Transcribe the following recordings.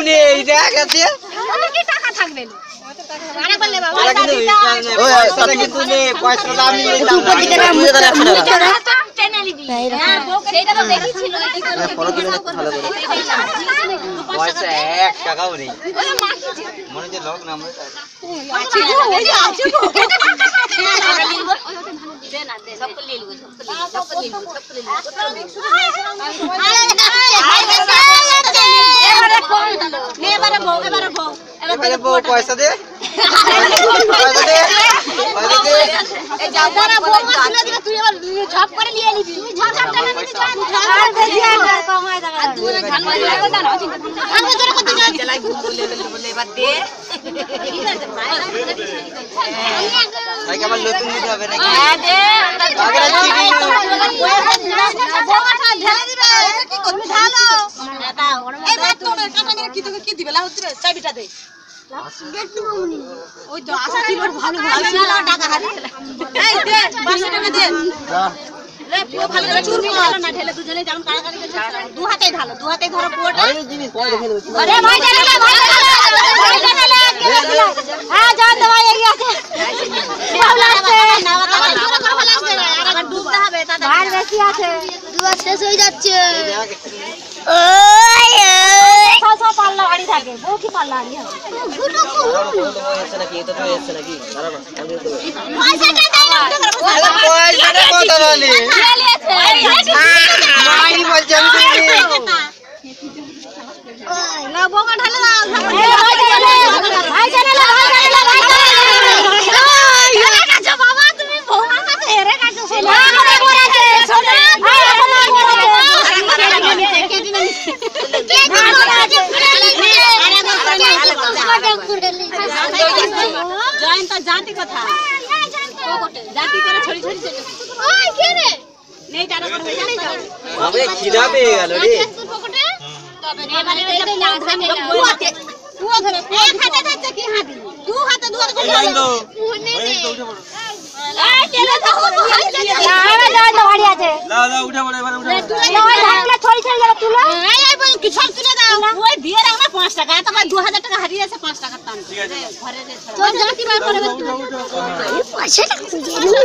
নেই দেখ আছে কি টাকা থাকবে আরে বললে বাবা ওই তাতে কিন্তু নেই পয়সা দাম নেই টেনে নিবি হ্যাঁ সেটা তো দেখিছিল পয়সা 1 টাকাও নেই মনে হচ্ছে লোক নাম আছে গো ওই যে আছে গো দে না দে সব ले लो সব ले लो এবারে বউ পয়সা দে পয়সা দে এই যাওয়ারা বউ তুলে দিবে তুই এবার ঝপ করে নিয়ে নিবি তুই ঝপ ঝপ করে নিবি ঝপ আর বেশি আর কমাই দাও আর তুই ধান মারি লাগো জানো আমি তোর কত যাই চালাই বলে এবার দে ঠিক আছে ভাই কেমন নতুন দিতে হবে নাকি হ্যাঁ দে আগের চিনি বউটা ঢেলে দিবে কি করবি ঢালো দাও এই বাত তো টাকা নিয়ে কি দিবে লাউ দিবে চাবিটা দে ওই তো আশা ছিল ভালো টাকা হারিয়ে এই দে 500 টাকা দে রে পুরো ভালো করে চুরমু ভালো না ঢেলে দুজনে যেমন কাড়াকাড়ি করছে দু হাতেই ঢালো দু হাতেই ধরো পুরোটা আরে জিনিস পরে দেখে দেব আরে ভাই ঢেলে হ্যাঁ জান তো ভাই এগিয়ে আছে ভালো লাগছে ভালো লাগছে আর ডুবতে হবে তাতে ভাই বেশি আছে দুবার শেষ হয়ে যাচ্ছে ওই সব পাল্লা বাড়ি থাকে বউ কি পাল্লা বাড়ি হবে গুলো এসে নাকি এটা তো এসে নাকি দাঁড়াও আমি দেব পয়সাটা দাও পয়সাটা কত বলে মাইনি বলছি আমি না বউটা ঢালে দাও ভাই ঢালে হেরে কাছো বাবা তুমি বউমার কাছে হেরে কাছো সোনা সোনা ভাই জয়ন্ত জাতি কথা জাতি করে ছড়ি ছড়ি ওই কে রে নেই টানা করে হয়ে যাবে আবে খিদা পেয়ে গেল রে তবে এবারে দেখতে না সামনে কুয়াতে কুয়া ধরে এক হাতে ধরছে কি হাতে দু হাতে জয়ন্ত উঠে পড়ো এই তেলে তো আরে জয়ন্ত বাড়ি আছে দাও উঠে পড়ো এবারে উঠে তুই ঢাকলে ছড়ি ছড়ি গেল তুলো এই বল কি ছড় তুলে দাও ওই দিয়ে রাখ না 5 টাকা এত ভাই 2000 টাকা হারিয়ে আছে 5 টাকা টান ঠিক আছে ঘরে দে চল জাতি বার করে পয়সাটা খুঁজে নিও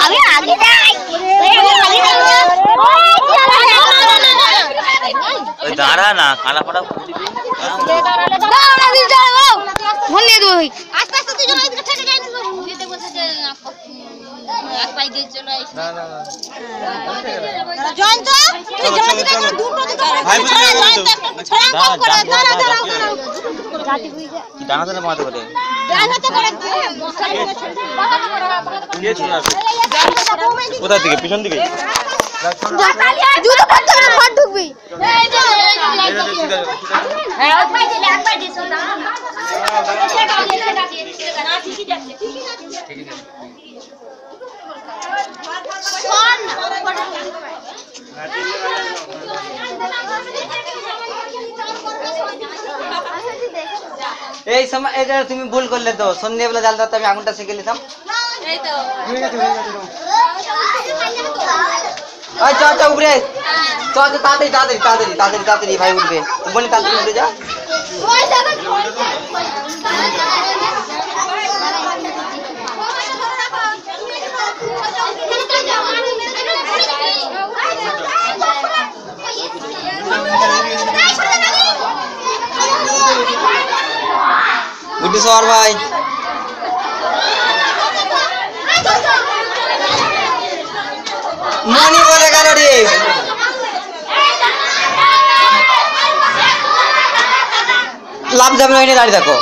আমি আগে যাই ওই দাঁড়া না কালা পড়া দাঁড়া দিল যাও ফোন নিয়ে দেবো আস্তে আস্তে তুই জন এদিকে ঠেকে যাই না দিতে বলছে যে এক পাই দিয়ে চলে আইছ না না জয়ন্ত তুই জাতি না দূর করতে ভাই ছড়া কম করে দাঁড়া দাঁড়া জাতি বুঝে কি দানা দানা মারতে করে দাঁড়াতে করে কে ছিল কোথা থেকে পিছন দিকে জুতো পড়তে না ফাট ঢুকবি এই যে হ্যাঁ ওই পাই দিলে এক পাই দিছ না ঠিকই যাচ্ছে ঠিকই যাচ্ছে এই সময় এটা তুমি ভুল করলে তো সন্ধ্যাবেলা জাল দাও আমি আগুনটা সেকে নিতাম এই তো ওই চ চ উপরে চ চ তাড়াতাড়ি তাড়াতাড়ি তাড়াতাড়ি তাড়াতাড়ি তাড়াতাড়ি ভাই উঠবে বলি তাড়াতাড়ি উঠে যা গুড্ডু সর ভাই মনি বলে গেল রে লাভ যাবে না দাঁড়িয়ে দেখো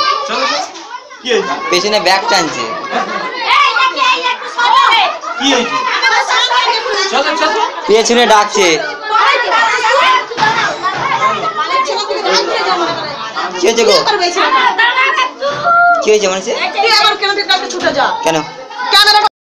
পেছনে ব্যাগ টানছে পেছনে ডাকছে কি হয়েছে গো কি হয়েছে মানুষের কেন